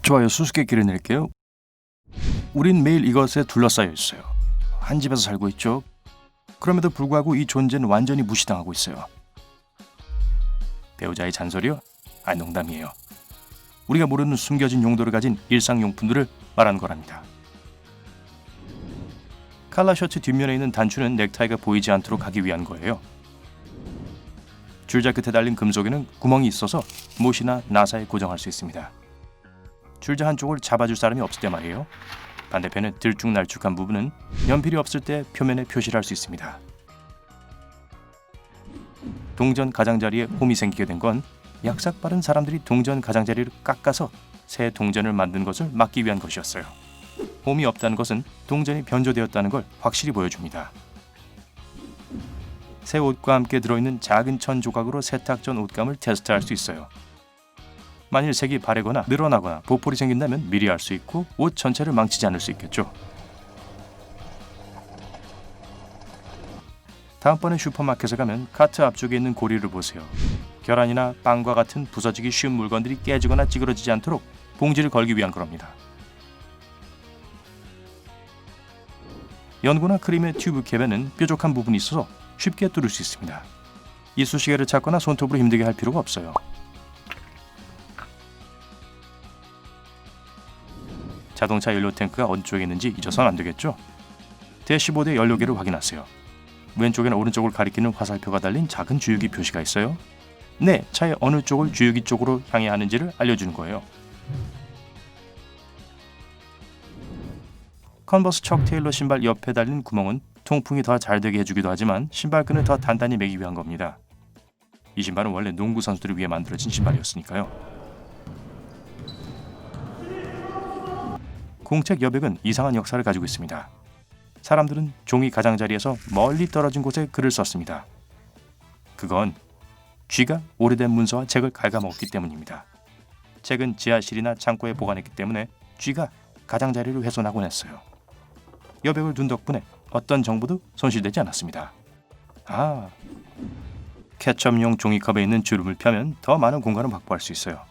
좋아요. 수수께끼를 낼게요. 우린 매일 이것에 둘러싸여 있어요. 한 집에서 살고 있죠. 그럼에도 불구하고 이 존재는 완전히 무시당하고 있어요. 배우자의 잔소리요? 농담이에요. 우리가 모르는 숨겨진 용도를 가진 일상용품들을 말하는 거랍니다. 칼라 셔츠 뒷면에 있는 단추는 넥타이가 보이지 않도록 하기 위한 거예요. 줄자 끝에 달린 금속에는 구멍이 있어서 못이나 나사에 고정할 수 있습니다. 줄자 한쪽을 잡아줄 사람이 없을 때 말이에요. 반대편에 들쭉날쭉한 부분은 연필이 없을 때 표면에 표시를 할 수 있습니다. 동전 가장자리에 홈이 생기게 된 건 약삭 빠른 사람들이 동전 가장자리를 깎아서 새 동전을 만든 것을 막기 위한 것이었어요. 홈이 없다는 것은 동전이 변조되었다는 걸 확실히 보여줍니다. 새 옷과 함께 들어있는 작은 천 조각으로 세탁 전 옷감을 테스트할 수 있어요. 만일 색이 바래거나 늘어나거나 보풀이 생긴다면 미리 알 수 있고 옷 전체를 망치지 않을 수 있겠죠. 다음번에 슈퍼마켓에 가면 카트 앞쪽에 있는 고리를 보세요. 계란이나 빵과 같은 부서지기 쉬운 물건들이 깨지거나 찌그러지지 않도록 봉지를 걸기 위한 겁니다. 연고나 크림의 튜브 캡에는 뾰족한 부분이 있어서 쉽게 뚫을 수 있습니다. 이쑤시개를 찾거나 손톱으로 힘들게 할 필요가 없어요. 자동차 연료 탱크가 어느 쪽에 있는지 잊어서는 안 되겠죠? 대시보드의 연료계를 확인하세요. 왼쪽에는 오른쪽을 가리키는 화살표가 달린 작은 주유기 표시가 있어요. 네, 차의 어느 쪽을 주유기 쪽으로 향해야 하는지를 알려주는 거예요. 컨버스 척 테일러 신발 옆에 달린 구멍은 통풍이 더 잘 되게 해주기도 하지만 신발끈을 더 단단히 매기 위한 겁니다. 이 신발은 원래 농구 선수들을 위해 만들어진 신발이었으니까요. 공책 여백은 이상한 역사를 가지고 있습니다. 사람들은 종이 가장자리에서 멀리 떨어진 곳에 글을 썼습니다. 그건 쥐가 오래된 문서와 책을 갉아먹었기 때문입니다. 책은 지하실이나 창고에 보관했기 때문에 쥐가 가장자리를 훼손하곤 했어요. 여백을 둔 덕분에 어떤 정보도 손실되지 않았습니다. 케첩용 종이컵에 있는 주름을 펴면 더 많은 공간을 확보할 수 있어요.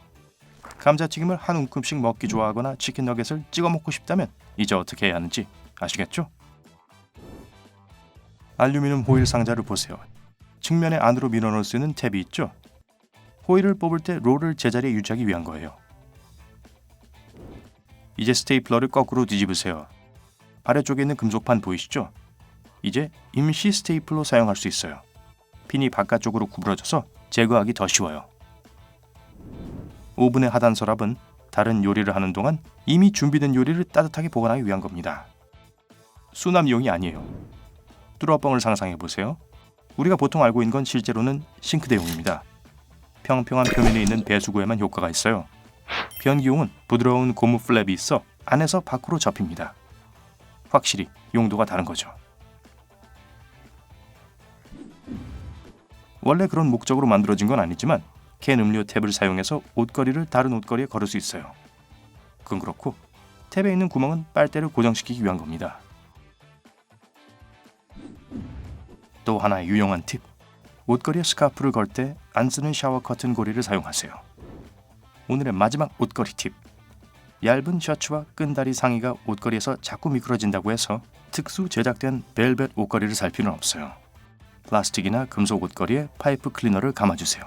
감자튀김을 한 움큼씩 먹기 좋아하거나 치킨 너겟을 찍어 먹고 싶다면 이제 어떻게 해야 하는지 아시겠죠? 알루미늄 호일 상자를 보세요. 측면에 안으로 밀어넣을 수 있는 탭이 있죠? 호일을 뽑을 때 롤을 제자리에 유지하기 위한 거예요. 이제 스테이플러를 거꾸로 뒤집으세요. 아래쪽에 있는 금속판 보이시죠? 이제 임시 스테이플러 사용할 수 있어요. 핀이 바깥쪽으로 구부러져서 제거하기 더 쉬워요. 오븐의 하단 서랍은 다른 요리를 하는 동안 이미 준비된 요리를 따뜻하게 보관하기 위한 겁니다. 수납용이 아니에요. 뚜러뻥을 상상해 보세요. 우리가 보통 알고 있는 건 실제로는 싱크대용입니다. 평평한 표면에 있는 배수구에만 효과가 있어요. 변기용은 부드러운 고무 플랩이 있어 안에서 밖으로 접힙니다. 확실히 용도가 다른 거죠. 원래 그런 목적으로 만들어진 건 아니지만 캔 음료 탭을 사용해서 옷걸이를 다른 옷걸이에 걸을 수 있어요. 그건 그렇고 탭에 있는 구멍은 빨대를 고정시키기 위한 겁니다. 또 하나의 유용한 팁. 옷걸이에 스카프를 걸 때 안 쓰는 샤워 커튼 고리를 사용하세요. 오늘의 마지막 옷걸이 팁. 얇은 셔츠와 끈다리 상의가 옷걸이에서 자꾸 미끄러진다고 해서 특수 제작된 벨벳 옷걸이를 살 필요는 없어요. 플라스틱이나 금속 옷걸이에 파이프 클리너를 감아주세요.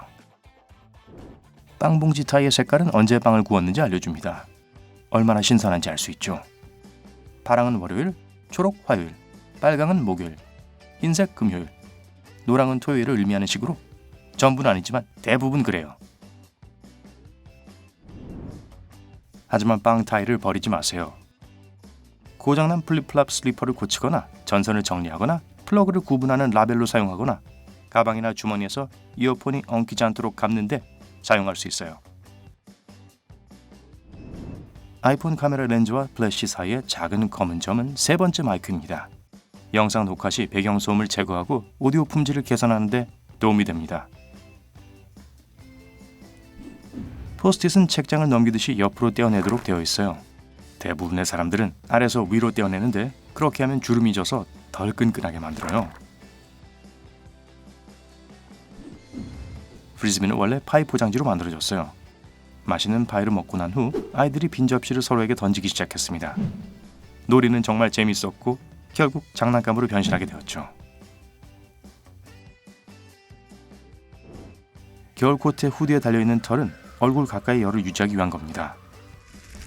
빵봉지 타이의 색깔은 언제 빵을 구웠는지 알려줍니다. 얼마나 신선한지 알 수 있죠. 파랑은 월요일, 초록 화요일, 빨강은 목요일, 흰색 금요일, 노랑은 토요일을 의미하는 식으로 전부는 아니지만 대부분 그래요. 하지만 빵 타이를 버리지 마세요. 고장난 플립플랍 슬리퍼를 고치거나 전선을 정리하거나 플러그를 구분하는 라벨로 사용하거나 가방이나 주머니에서 이어폰이 엉키지 않도록 감는데 사용할 수 있어요. 아이폰 카메라 렌즈와 플래시 사이의 작은 검은 점은 세 번째 마이크입니다. 영상 녹화 시 배경소음을 제거하고 오디오 품질을 개선하는 데 도움이 됩니다. 포스트잇은 책장을 넘기듯이 옆으로 떼어내도록 되어 있어요. 대부분의 사람들은 아래서 위로 떼어내는데 그렇게 하면 주름이 져서 덜 끈끈하게 만들어요. 프리즈비는 원래 파이 포장지로 만들어졌어요. 맛있는 파이를 먹고 난 후 아이들이 빈 접시를 서로에게 던지기 시작했습니다. 놀이는 정말 재밌었고 결국 장난감으로 변신하게 되었죠. 겨울 코트의 후드에 달려있는 털은 얼굴 가까이 열을 유지하기 위한 겁니다.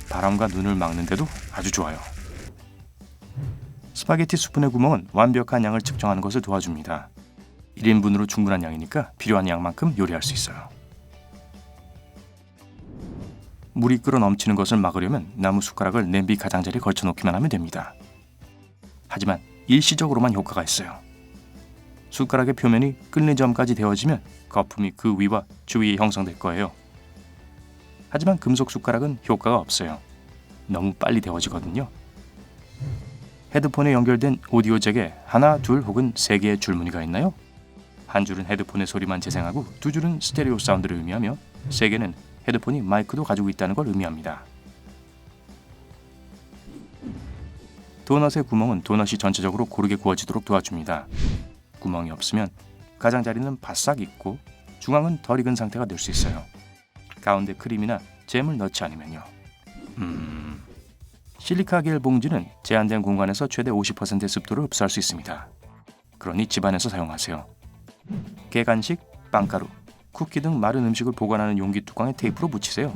바람과 눈을 막는데도 아주 좋아요. 스파게티 수분의 구멍은 완벽한 양을 측정하는 것을 도와줍니다. 1인분으로 충분한 양이니까 필요한 양만큼 요리할 수 있어요. 물이 끓어 넘치는 것을 막으려면 나무 숟가락을 냄비 가장자리에 걸쳐 놓기만 하면 됩니다. 하지만 일시적으로만 효과가 있어요. 숟가락의 표면이 끓는 점까지 데워지면 거품이 그 위와 주위에 형성될 거예요. 하지만 금속 숟가락은 효과가 없어요. 너무 빨리 데워지거든요. 헤드폰에 연결된 오디오 잭에 하나, 둘 혹은 세 개의 줄무늬가 있나요? 한 줄은 헤드폰의 소리만 재생하고 두 줄은 스테레오 사운드를 의미하며 세 개는 헤드폰이 마이크도 가지고 있다는 걸 의미합니다. 도넛의 구멍은 도넛이 전체적으로 고르게 구워지도록 도와줍니다. 구멍이 없으면 가장자리는 바싹 익고 중앙은 덜 익은 상태가 될 수 있어요. 가운데 크림이나 잼을 넣지 않으면요. 실리카 계열 봉지는 제한된 공간에서 최대 50%의 습도를 흡수할 수 있습니다. 그러니 집안에서 사용하세요. 개간식, 빵가루, 쿠키 등 마른 음식을 보관하는 용기 뚜껑에 테이프로 붙이세요.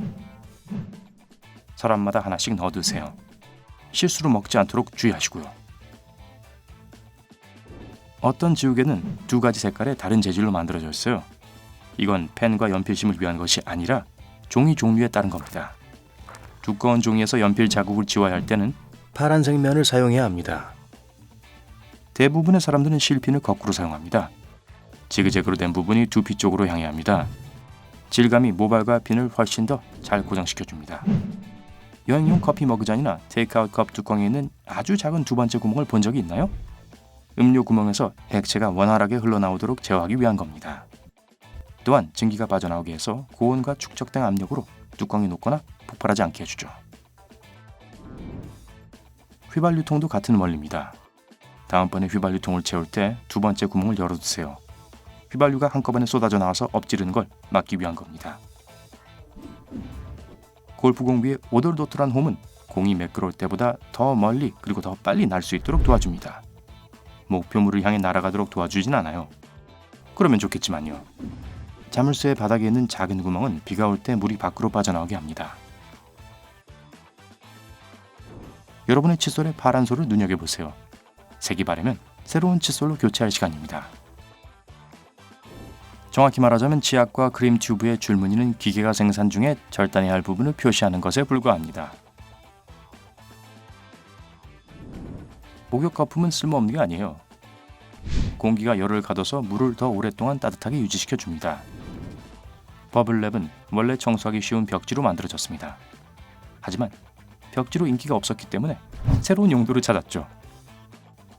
사람마다 하나씩 넣어두세요. 실수로 먹지 않도록 주의하시고요. 어떤 지우개는 두 가지 색깔의 다른 재질로 만들어져 있어요. 이건 펜과 연필심을 위한 것이 아니라 종이 종류에 따른 겁니다. 두꺼운 종이에서 연필 자국을 지워야 할 때는 파란색 면을 사용해야 합니다. 대부분의 사람들은 실핀을 거꾸로 사용합니다. 지그재그로 된 부분이 두피 쪽으로 향해야 합니다. 질감이 모발과 핀을 훨씬 더 잘 고정시켜줍니다. 여행용 커피 머그잔이나 테이크아웃 컵 뚜껑에 있는 아주 작은 두 번째 구멍을 본 적이 있나요? 음료 구멍에서 액체가 원활하게 흘러나오도록 제어하기 위한 겁니다. 또한 증기가 빠져나오게 해서 고온과 축적된 압력으로 뚜껑이 녹거나 폭발하지 않게 해주죠. 휘발유통도 같은 원리입니다. 다음번에 휘발유통을 채울 때 두 번째 구멍을 열어두세요. 휘발유가 한꺼번에 쏟아져 나와서 엎지르는 걸 막기 위한 겁니다. 골프공 위에 오돌도돌한 홈은 공이 매끄러울 때보다 더 멀리 그리고 더 빨리 날 수 있도록 도와줍니다. 목표물을 향해 날아가도록 도와주진 않아요. 그러면 좋겠지만요. 자물쇠의 바닥에 있는 작은 구멍은 비가 올 때 물이 밖으로 빠져나오게 합니다. 여러분의 칫솔의 파란 솔을 눈여겨보세요. 색이 바래면 새로운 칫솔로 교체할 시간입니다. 정확히 말하자면 치약과 크림 튜브의 줄무늬는 기계가 생산 중에 절단해야 할 부분을 표시하는 것에 불과합니다. 목욕 거품은 쓸모없는 게 아니에요. 공기가 열을 가둬서 물을 더 오랫동안 따뜻하게 유지시켜줍니다. 버블랩은 원래 청소하기 쉬운 벽지로 만들어졌습니다. 하지만 벽지로 인기가 없었기 때문에 새로운 용도를 찾았죠.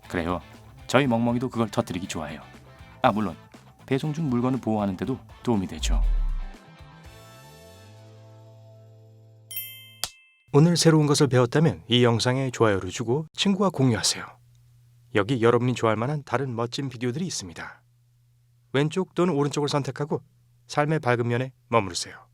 그래요. 저희 멍멍이도 그걸 터뜨리기 좋아해요. 물론 배송 중 물건을 보호하는 데도 도움이 되죠. 오늘 새로운 것을 배웠다면 이 영상에 좋아요를 주고 친구와 공유하세요. 여기 여러분이 좋아할 만한 다른 멋진 비디오들이 있습니다. 왼쪽 또는 오른쪽을 선택하고 삶의 밝은 면에 머무르세요.